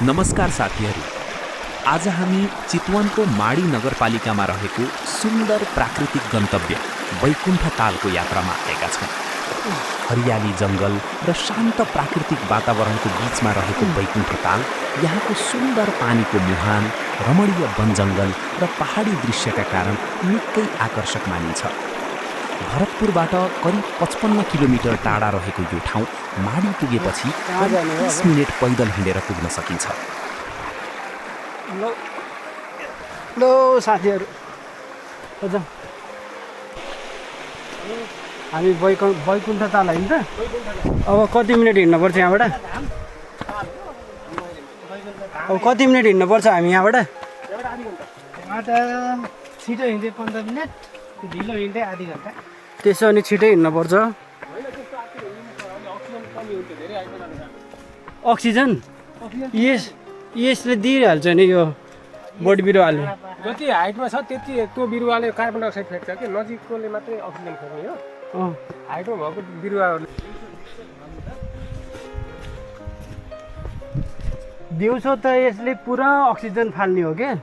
नमस्कार साथीहरू, आज हामी चितवनको माडी नगरपालिकामा रहेको सुन्दर प्राकृतिक गन्तव्य बैकुण्ठ तालको यात्रामा आएका छौँ। हरियाली जङ्गल र शान्त प्राकृतिक वातावरणको बीचमा रहेको बैकुण्ठ ताल यहाँको सुन्दर पानीको मुहान, रमणीय वनजङ्गल र पहाडी दृश्यका कारण निकै आकर्षक मानिन्छ। भरतपुरबाट करिब 55 किलोमिटर टाढा रहेको यो ठाउँ माडी पुगेपछि 30 मिनेट पैदल हिँडेर पुग्न सकिन्छ। लो साथीहरू, हामी बैकुण्ठ ताल होइन त? अब कति मिनट हिँड्नुपर्छ यहाँबाट? अब कति मिनट हिँड्नुपर्छ हामी यहाँबाट? छिटो हिँड्दै 15 मिनट, ढिलो हिँड्दै आधी घन्टा। त्यसो भने छिटै हिँड्नुपर्छ। अक्सिजन यसले दिइहाल्छ नि, यो बोट बिरुवाले जति हाइटमा छ त्यति त्यो बिरुवाले कार्बन डाइअक्साइड फेर्छ कि नजिककोले मात्रै अक्सिजन फेर्ने हो। हाइटमा भएको बिरुवाहरूले दिउँसो त यसले पुरा अक्सिजन फाल्ने हो क्या,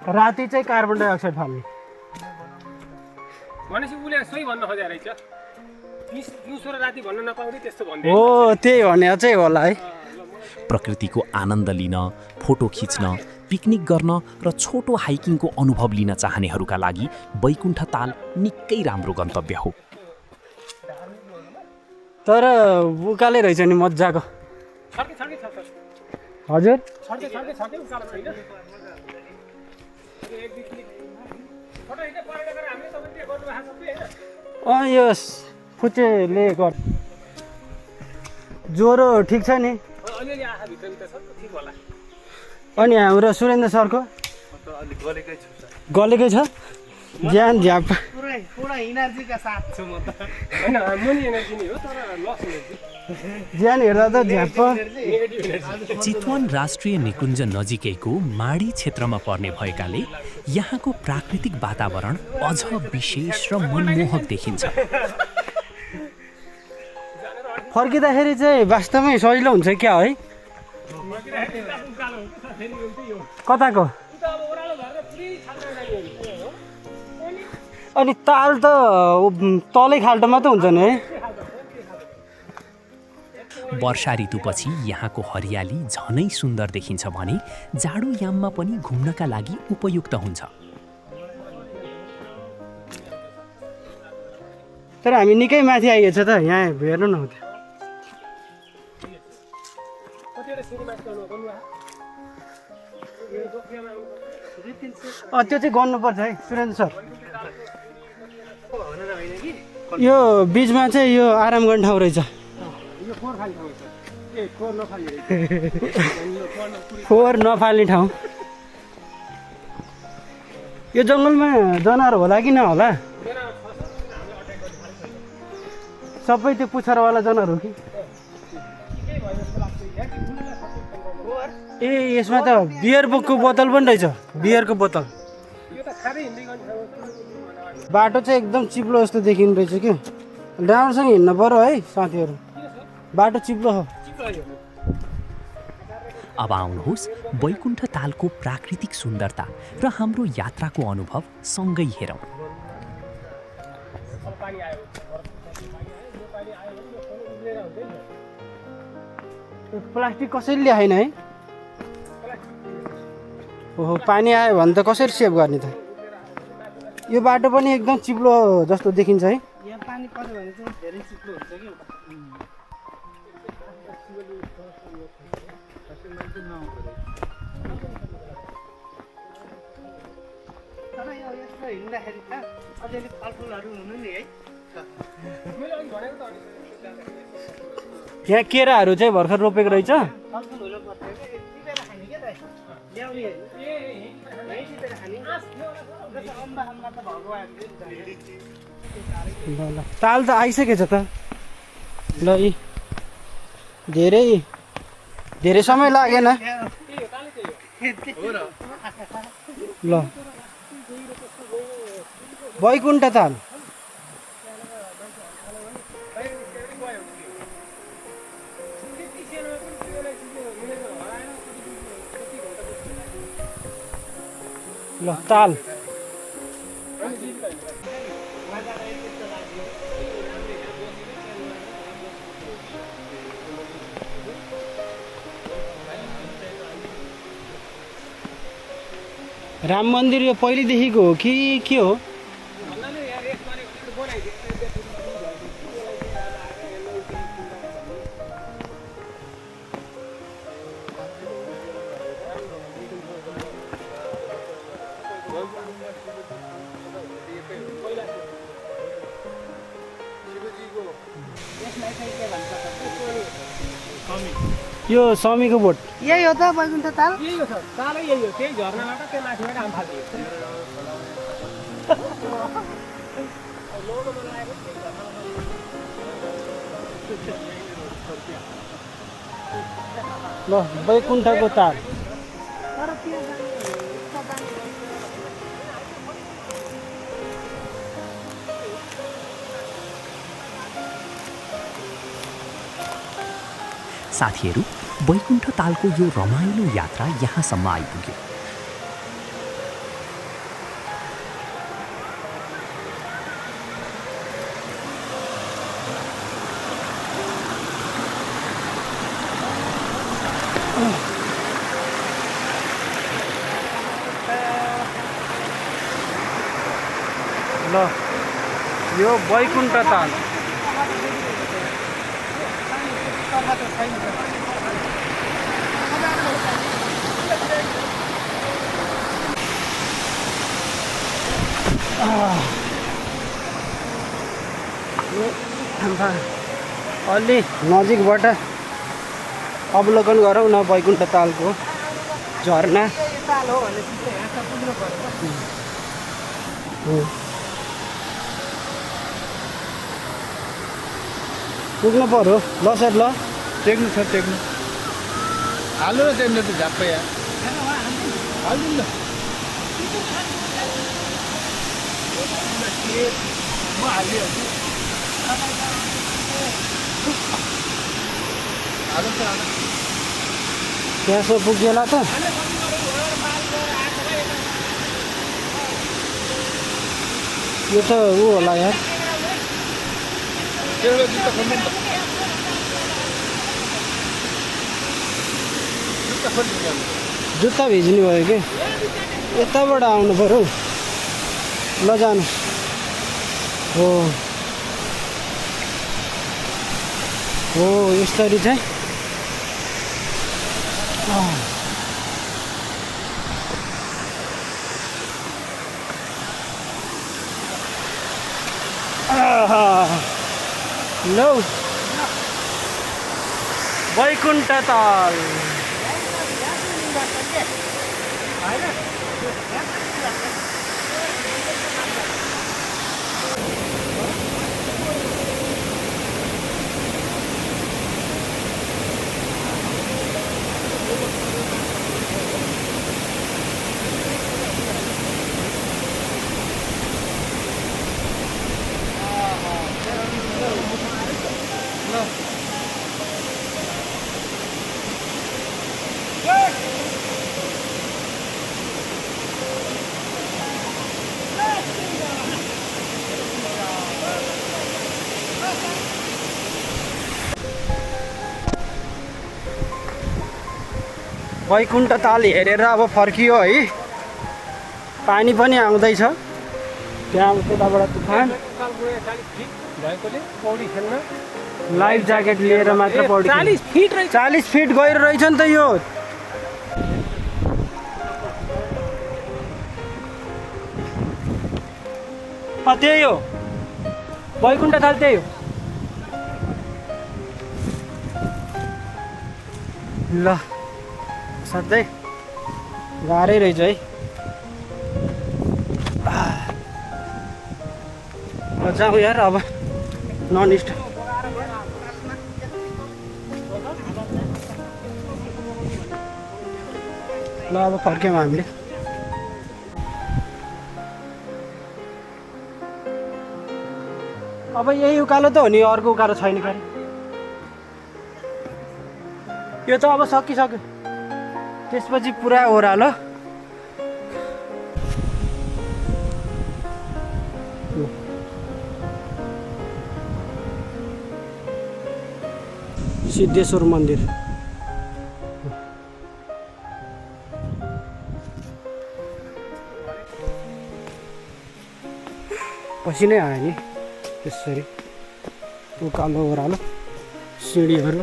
राति चाहिँ कार्बन डाइअक्साइड फाल्ने। भनेपछि उसले सही भन्न खोजेको रहेछ, दिउँसो र राति भन्न नपाउने त्यस्तो भन्दै हो। त्यही भने चाहिँ होला है। प्रकृतिको आनन्द लिन, फोटो खिच्न, पिकनिक गर्न र छोटो हाइकिङको अनुभव लिन चाहनेहरूका लागि बैकुण्ठ ताल निकै राम्रो गन्तव्य हो। तर उकालै रहेछ नि मजाको। हजुर यो फुच्चेले गर। ज्वरो ठिक छ नि? अनि हाम्रो सुरेन्द्र सरको गलेकै छ। ज्यान झ्याप ज्यान हेर्दा त झ्याप। चितवन राष्ट्रिय निकुञ्ज नजिकैको माडी क्षेत्रमा पर्ने भएकाले यहाँको प्राकृतिक वातावरण अझ विशेष र मनमोहक देखिन्छ। फर्किँदाखेरि चाहिँ वास्तवमै सजिलो हुन्छ क्या है? कताको? अनि ताल त तलै खाल्टोमा त हुन्छ नि है? वर्षा ऋतुपछि यहाँको हरियाली झनै सुन्दर देखिन्छ भने जाडो याममा पनि घुम्नका लागि उपयुक्त हुन्छ। तर हामी निकै माथि आइएछ त, यहाँ हेर्नु न। त्यो चाहिँ गर्नुपर्छ है सुरेन्द्र सर। यो बिचमा चाहिँ यो आराम गर्ने ठाउँ रहेछ। फोहोर नफाल्ने ठाउँ। यो जङ्गलमा जनावर होला कि नहोला? सबै त्यो पुच्छरवाला जनावर हो कि? ए यसमा त बियरको बोतल पनि रहेछ। बियरको बोतल। बाटो चाहिँ एकदम चिप्लो जस्तो देखिनु रहेछ कि। राम्रोसँग हिँड्नु पर्यो है साथीहरू, बाटो चिप्लो हो। अब आउनुहोस् बैकुण्ठ तालको प्राकृतिक सुन्दरता र हाम्रो यात्राको अनुभव सँगै हेरौँ। प्लास्टिक कसरी ल्याएन है? ओहो, पानी आयो भने त कसरी सेभ गर्ने त? यो बाटो पनि एकदम चिप्लो जस्तो देखिन्छ है। यहाँ पानी पर्यो भने चाहिँ धेरै चिप्लो हुन्छ कि। तर यो यस्तो हिँड्दाखेरि त अलिअलि फलफुलहरू हुनु नि है। यहाँ केराहरू चाहिँ भर्खर रोपेको रहेछ। फलफुलहरू पर्छ कि टिपेर खाने क्या त, ल्याउने टिपेर खाने। अम्बा त भगवान् ल ताल त आइसकेछ त। ल यी धेरै समय लागेन। ल बैकुण्ठ ताल। ल ताल राम मन्दिर यो पहिलेदेखिको हो कि के हो? यो स्वामीको बोट यही हो त बैकुण्ठ ताल। यही हो सर, तालै यही हो, त्यही झर्नाबाट त्यो माथिबाट आम फाल्दियो। ल बैकुण्ठको ताल तर त्यो साथीहरू, बैकुण्ठ तालको यो रमाइलो यात्रा यहाँसम्म आइपुग्यो। ल यो बैकुण्ठ ताल अलि नजिकबाट अवलोकन गरौँ न बैकुण्ठ तालको झरना। ताल हो भने चाहिँ यहाँ पुग्नु पर्छ। पुग्नु पर्यो ल सर ल टेक्नु छ, टेक्नु हाल्नु न त्यहाँनिर त झ्याप्पै यहाँ हाल्नु न। म हालिहाल्छु। हाल्नु त हाल्नु। त्यहाँसम्म पुग्यो त यो त ऊ होला यार त्यो जुत्ता खोल्नु नि त। जुत्ता खोल्नु नि। जुत्ता भिज्ने भयो कि यताबाट आउनु पर्यो ल जानु हो हो यसरी चाहिँ लौ बैकुण्ठ ताल बैकुण्ठ ताल हेरेर अब फर्कियो है। पानी पनि आउँदैछ त्यहाँ त्यताबाट तुफान। भएकोले पौडी खेल्न लाइफ ज्याकेट लिएर मात्र पौडी 40 फिट रहेछ। 40 फिट गएर रहेछ नि त यो। त्यही हो बैकुण्ठ ताल त्यही हो। ल सधैँ गाह्रै रहेछ है। जाउँ यार अब नन स्टप। ल अब फर्क्यौँ हामीले। अब यही उकालो त हो नि, अर्को उकालो छैन खालि। यो त अब सकिसक्यो, त्यसपछि पुरा ओह्रालो। सिद्धेश्वर मन्दिर। पछि नै आयो नि त्यसरी उकालो ओह्रालो सिँढीहरू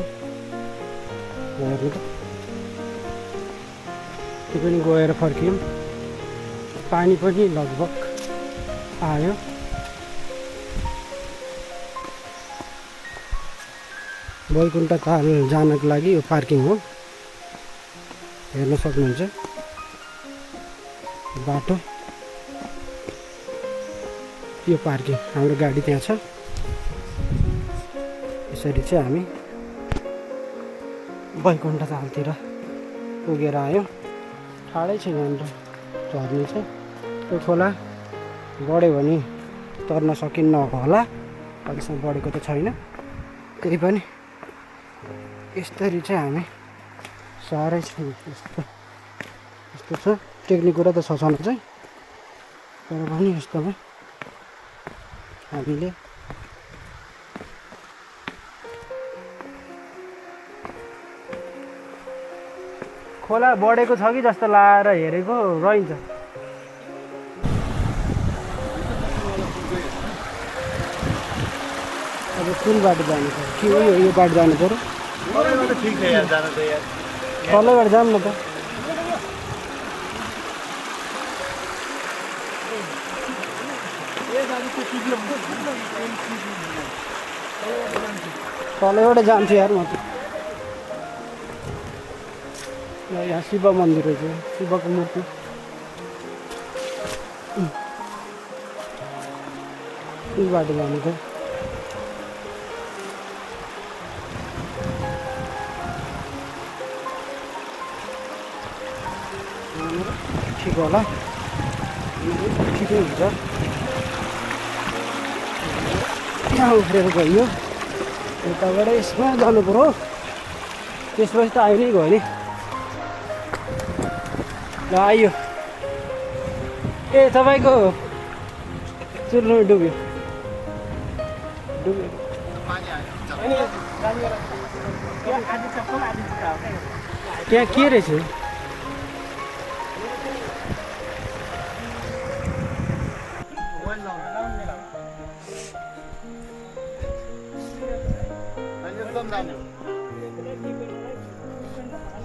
हेर्नु त। त्यो पनि गएर फर्कियौँ। पानी पनि लगभग आयो। बैकुण्ठ ताल जानको लागि यो पार्किङ हो, हेर्न सक्नुहुन्छ बाटो। यो पार्किङ, हाम्रो गाडी त्यहाँ छ। यसरी चाहिँ हामी बैकुण्ठ तालतिर पुगेर आयौँ। टाढै छ यहाँनिर झर्नी चाहिँ। त्यो खोला बढ्यो भने तर्न सकिन्न होला, अहिलेसम्म बढेको त छैन। त्यही पनि यसरी चाहिँ हामी साह्रै छ यस्तो छ। टेक्निक कुरा त छ छन चाहिँ, तर पनि यस्तोमा हामीले खोला बढेको छ कि जस्तो लाएर हेरेको रहन्छ। अब कुन बाटो जानु पर्यो कि यो बाटो जानु पर्यो? ठिक छ यार, जानु त यार। तलैबाट जाऊँ न त। तलैबाट जान्छु यार म त। यहाँ शिव मन्दिर रहेछ, शिवको मूर्ति। कुन बाटो जानु त? ठिक होला, ठिकै हुन्छ। यहाँ उफ्रेर गयो, यताबाट यसमा जानु पर्यो। त्यसपछि त आइ नै गयो नि। ल आइयो। ए तपाईँको चुल्नु डुब्यो। त्यहाँ के रहेछ?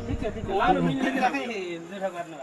ठिक छ, ठिक छ।